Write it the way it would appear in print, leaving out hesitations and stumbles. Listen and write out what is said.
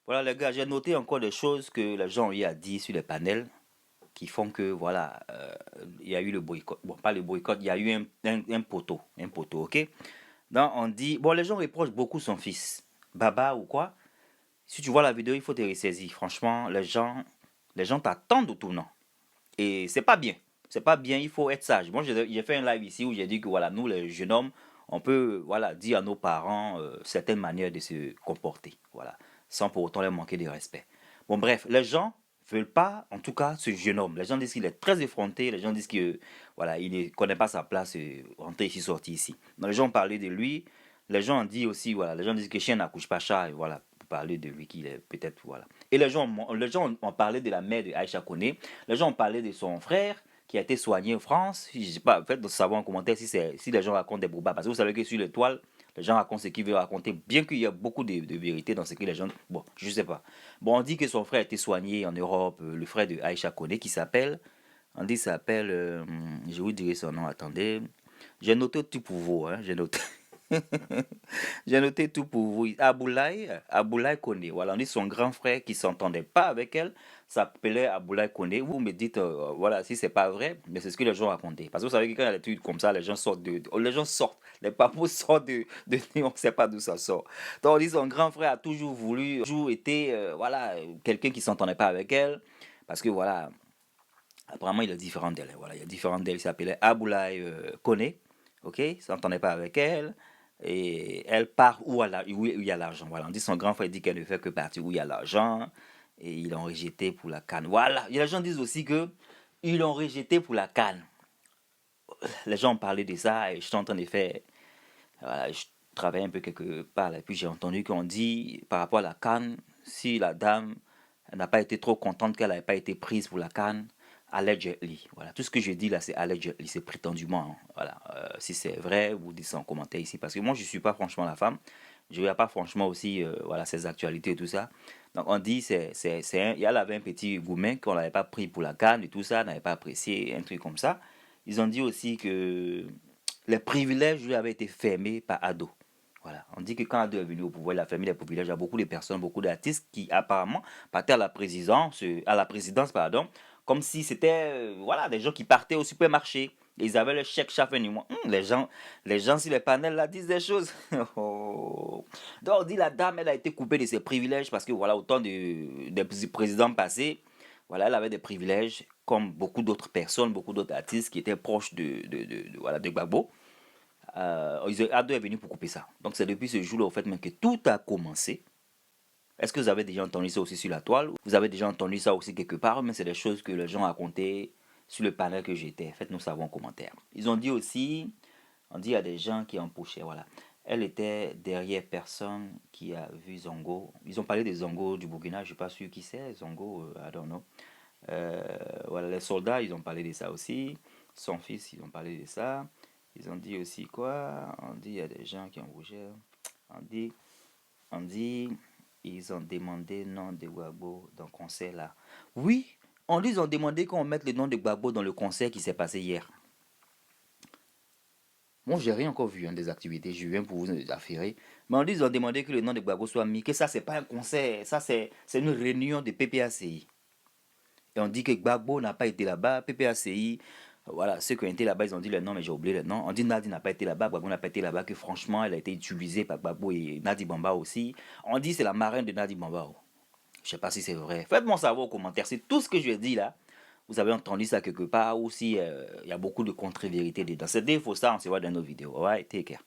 Voilà les gars, j'ai noté encore des choses que les gens ont eu à dire sur les panels qui font que voilà, il y a eu le boycott. Bon, pas le boycott, il y a eu un poteau, ok? Donc on dit, bon les gens reprochent beaucoup son fils, Baba ou quoi. Si tu vois la vidéo, il faut te ressaisir. Franchement, les gens t'attendent au tournant. Et c'est pas bien. C'est pas bien, il faut être sage. Moi, j'ai fait un live ici où j'ai dit que voilà, nous, les jeunes hommes, on peut voilà, dire à nos parents certaines manières de se comporter. Voilà, sans pour autant leur manquer de respect. Bon, bref, les gens veulent pas, en tout cas, ce jeune homme. Les gens disent qu'il est très effronté. Les gens disent que voilà, il ne connaît pas sa place, rentrer ici, sortir ici. Donc, les gens ont parlé de lui. Les gens ont dit aussi, voilà, les gens disent que chien n'accouche pas chat, et voilà, pour parler de lui, qu'il est peut-être, voilà. Et les gens ont parlé de la mère de Aïcha Koné. Les gens ont parlé de son frère qui a été soigné en France. Je sais pas, faites savoir en commentaire si les gens racontent des bobards. Parce que vous savez que sur l'étoile, les gens racontent ce qu'ils veulent raconter, bien qu'il y a beaucoup de vérité dans ce que les gens. Bon, je sais pas. Bon, on dit que son frère a été soigné en Europe, le frère de Aïcha Koné, qui s'appelle. On dit qu'il s'appelle. Je vous dirai son nom, attendez. J'ai noté tout pour vous, hein, j'ai noté. J'ai noté tout pour vous. Aboulaye Koné. Voilà, on dit son grand frère qui s'entendait pas avec elle s'appelait Aboulaye Koné. Vous me dites, voilà, si c'est pas vrai, mais c'est ce que les gens racontaient. Parce que vous savez que quand il y a des trucs comme ça, les gens sortent les gens sortent, les papous sortent on ne sait pas d'où ça sort. Donc on dit son grand frère a toujours voulu, toujours été, voilà, quelqu'un qui s'entendait pas avec elle. Parce que voilà, apparemment il est différent d'elle. Voilà, il est différent d'elle. Il s'appelait Aboulaye Koné. Ok, il s'entendait pas avec elle. Et elle part où il y a l'argent. Voilà, on dit son grand frère dit qu'elle ne fait que partir où il y a l'argent. Et ils l'ont rejeté pour la canne. Voilà, et les gens disent aussi que ils l'ont rejeté pour la canne. Les gens ont parlé de ça et je suis en train de faire. Voilà, je travaille un peu quelque part et puis j'ai entendu qu'on dit par rapport à la canne, si la dame n'a pas été trop contente qu'elle n'ait pas été prise pour la canne, allegedly. Voilà, tout ce que je dis là, c'est allegedly, c'est prétendument. Hein. Voilà, si c'est vrai, vous dites ça en commentaire ici parce que moi je suis pas franchement la femme. Je regarde pas franchement aussi voilà ses actualités et tout ça. Donc on dit il y avait un petit gourmet qu'on n'avait pas pris pour la canne et tout ça, n'avait pas apprécié un truc comme ça. Ils ont dit aussi que les privilèges lui avaient été fermés par Ado. Voilà. On dit que quand Ado est venu au pouvoir, il a fermé les privilèges à beaucoup de personnes, beaucoup d'artistes qui apparemment partaient à la présidence, pardon, comme si c'était voilà, des gens qui partaient au supermarché. Ils avaient le chèque chaque fin du mois. Les gens sur les panels là disent des choses. Oh. Donc on dit la dame, elle a été coupée de ses privilèges parce que voilà, autant des présidents passés, voilà, elle avait des privilèges comme beaucoup d'autres personnes, beaucoup d'autres artistes qui étaient proches voilà, de Gbagbo. Ado est venu pour couper ça. Donc c'est depuis ce jour-là, au fait, même que tout a commencé. Est-ce que vous avez déjà entendu ça aussi sur la toile? Vous avez déjà entendu ça aussi quelque part, mais c'est des choses que les gens racontaient sur le panel que j'étais. Faites-nous savoir en commentaire. Ils ont dit aussi, on dit à des gens qui empochaient, voilà. Elle était derrière personne qui a vu Zongo. Ils ont parlé de Zongo du Burkina, je ne suis pas sûr qui c'est. Zongo, I don't know. Voilà, les soldats, ils ont parlé de ça aussi. Son fils, ils ont parlé de ça. Ils ont dit aussi quoi? On dit il y a des gens qui ont bougé. On dit, ils ont demandé le nom de Gbagbo dans le concert là. Oui, on dit ils ont demandé qu'on mette le nom de Gbagbo dans le concert qui s'est passé hier. Moi, j'ai rien encore vu hein, des activités, je viens pour vous affirmer. Mais on dit ils ont demandé que le nom de Gbagbo soit mis, que ça, c'est pas un concert, ça, c'est une réunion de PPACI. Et on dit que Gbagbo n'a pas été là-bas, PPACI, voilà, ceux qui ont été là-bas, ils ont dit le nom, mais j'ai oublié le nom. On dit Nadi n'a pas été là-bas, Gbagbo n'a pas été là-bas, que franchement, elle a été utilisée par Gbagbo et Nadi Bamba aussi. On dit c'est la marraine de Nadi Bamba. Je sais pas si c'est vrai. Faites-moi savoir aux commentaires. C'est tout ce que je dis là. Vous avez entendu ça quelque part ou si il y a beaucoup de contre-vérités dedans. C'est des faux ça, on se voit dans nos vidéos. Ouais, take care.